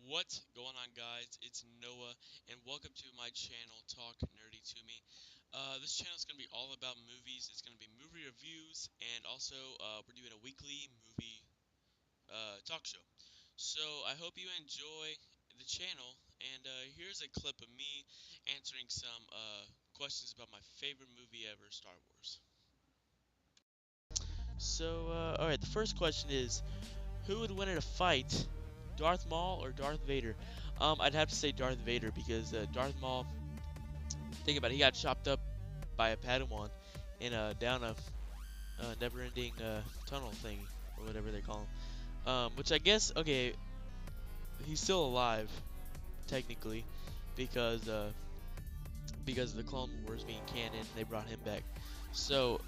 What's going on, guys? It's Noah, and welcome to my channel, Talk Nerdy to Me. This channel is going to be all about movies. It's going to be movie reviews, and also we're doing a weekly movie talk show. So I hope you enjoy the channel, and here's a clip of me answering some questions about my favorite movie ever, Star Wars. So, alright, the first question is, who would win in a fight, Darth Maul or Darth Vader? I'd have to say Darth Vader because Darth Maul, think about it, he got chopped up by a Padawan in down a never-ending tunnel thing or whatever they call him. Which I guess, okay, he's still alive technically because of the Clone Wars being canon, they brought him back. So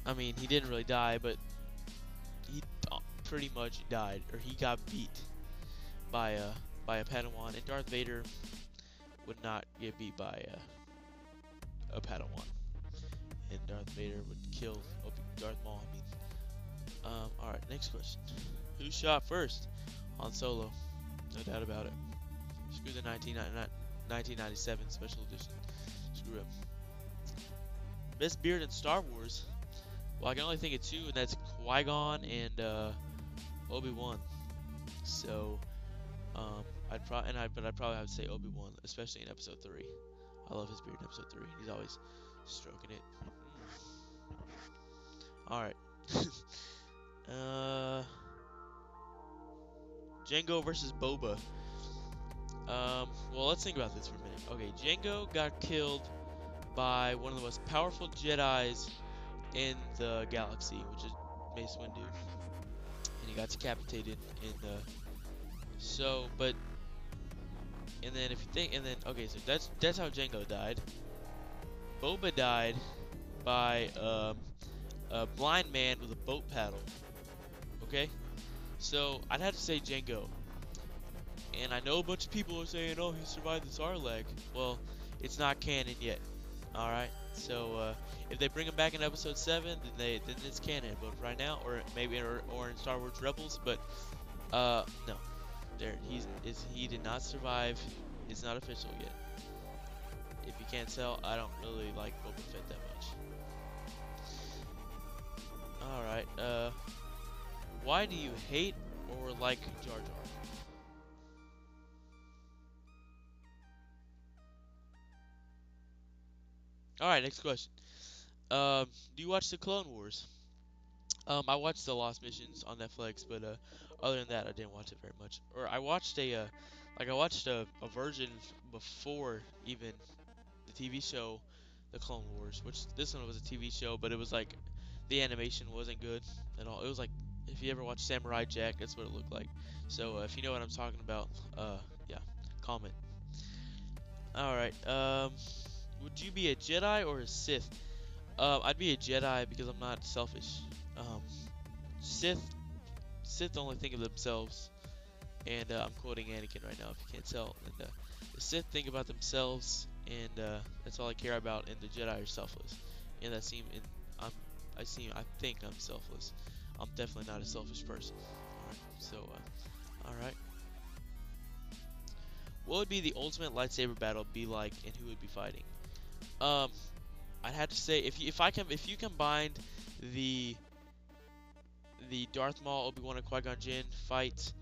I mean, he didn't really die, but he pretty much died, or he got beat by a Padawan, and Darth Vader would not get beat by a Padawan, and Darth Vader would kill Darth Maul. I mean, all right, next question: who shot first? Han Solo, no doubt about it. Screw the 1997 special edition. Screw him. Best beard in Star Wars. Well, I can only think of two, and that's Qui-Gon and Obi-Wan. So, but I'd probably have to say Obi-Wan, especially in Episode 3. I love his beard in Episode 3. He's always stroking it. All right. uh, Jango versus Boba. Well, let's think about this for a minute. Okay, Jango got killed by one of the most powerful Jedi's in the galaxy, which is Mace Windu, and he got decapitated in the. So, but and then if you think, and then okay, so that's how Jango died. Boba died by a blind man with a boat paddle. Okay, so I'd have to say Jango. And I know a bunch of people are saying, "Oh, he survived the Sarlacc." Well, it's not canon yet. All right, so if they bring him back in Episode 7, then it's canon. But right now, or maybe or in Star Wars Rebels, but no, he did not survive. It's not official yet. If you can't tell, I don't really like Boba Fett that much. All right, why do you hate or like Jar Jar? All right, next question. Do you watch the Clone Wars? I watched the Lost Missions on Netflix, but other than that, I didn't watch it very much. Or I watched I watched a version before even the TV show, The Clone Wars, which this one was a TV show, but it was like the animation wasn't good at all. It was like if you ever watched Samurai Jack, that's what it looked like. So if you know what I'm talking about, yeah, comment. All right. Would you be a Jedi or a Sith? I'd be a Jedi because I'm not selfish. Um, Sith Sith only think of themselves, and I'm quoting Anakin right now if you can't tell. And the Sith think about themselves, and that's all I care about. And the Jedi are selfless, and I'm I think I'm selfless. I'm definitely not a selfish person. All right, so all right. What would be the ultimate lightsaber battle be like, and who would be fighting? Um, I'd have to say if you combined the Darth Maul, Obi-Wan, and Qui-Gon Jinn fight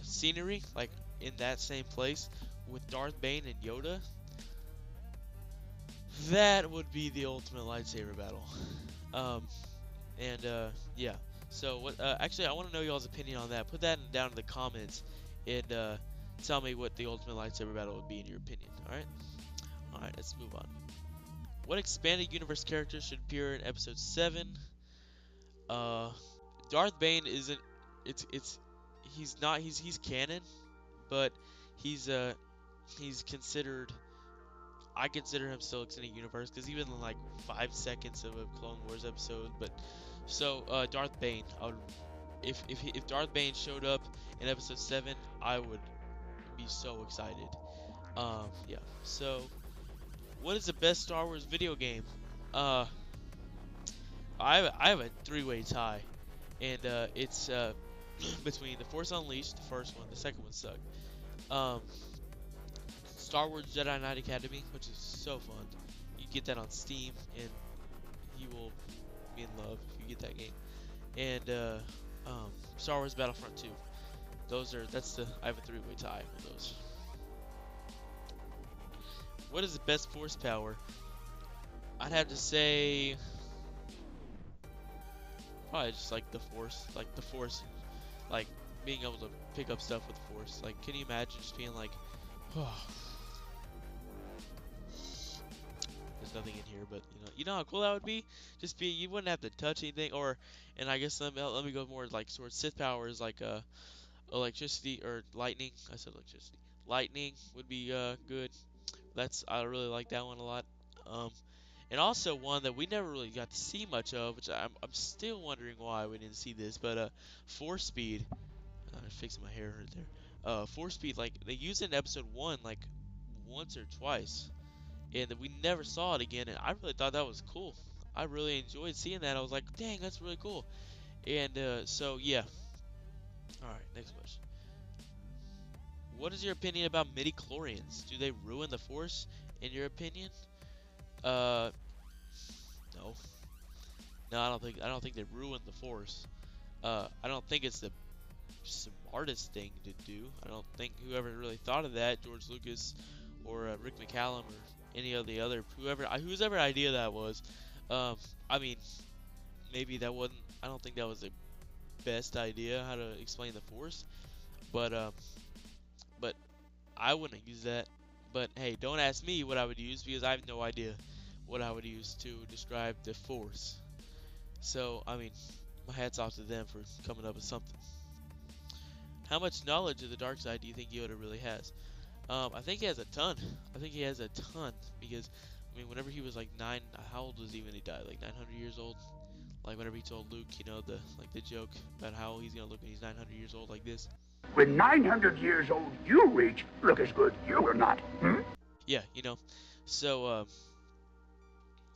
scenery, like in that same place, with Darth Bane and Yoda, that would be the ultimate lightsaber battle. Um, and yeah. So what? Actually, I want to know y'all's opinion on that. Put that down in the comments, and tell me what the ultimate lightsaber battle would be in your opinion. All right. All right. Let's move on. What expanded universe character should appear in Episode 7? Uh, Darth Bane isn't. It's he's not. He's canon, but he's he's considered. I consider him still extended universe because even in like 5 seconds of a Clone Wars episode. But so Darth Bane. If Darth Bane showed up in Episode 7, I would be so excited. Yeah. So what is the best Star Wars video game? Uh, I have a three-way tie, and it's between The Force Unleashed, the first one, the second one sucked, Um, Star Wars Jedi Knight Academy, which is so fun. You get that on Steam, and you will be in love if you get that game. And Star Wars Battlefront 2. I have a three-way tie with those. What is the best force power? I'd have to say probably just like the force, like being able to pick up stuff with the force. Like, can you imagine just being like, oh, there's nothing in here, but you know how cool that would be. Just be, you wouldn't have to touch anything, or, and I guess let me go more like sort of Sith powers, like electricity or lightning. I said electricity. Lightning would be good. I really like that one a lot. Um, and also one that we never really got to see much of, which I'm still wondering why we didn't see this, but force speed. I'm fixing my hair right there. Force speed, like they used it in episode one, like once or twice, and we never saw it again. And I really thought that was cool. I really enjoyed seeing that. I was like, dang, that's really cool. And so yeah. All right, next question. What is your opinion about midi-chlorians? Do they ruin the force, in your opinion? Uh, no. No, I don't think they ruin the force. I don't think it's the smartest thing to do. I don't think whoever really thought of that, George Lucas or Rick McCallum or any of the other whose ever idea that was. Um, I mean, maybe that wasn't. I don't think that was the best idea how to explain the force, but but I wouldn't use that. But hey, don't ask me what I would use because I have no idea what I would use to describe the force. So I mean, my hat's off to them for coming up with something. How much knowledge of the dark side do you think Yoda really has? I think he has a ton. I think he has a ton because, I mean, whenever he was like how old was he when he died? Like 900 years old. Like whenever he told Luke, the joke about how he's gonna look when he's 900 years old, like this. When 900 years old you reach, look as good you will not. Hmm? Yeah, So,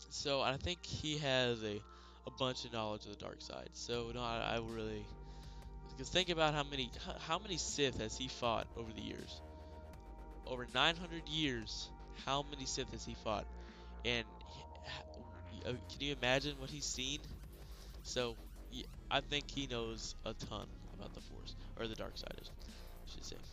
so I think he has a bunch of knowledge of the dark side. So no, I really, because think about how many Sith has he fought over the years? Over 900 years, how many Sith has he fought? And can you imagine what he's seen? So I think he knows a ton about the Force, or the dark side, I should say.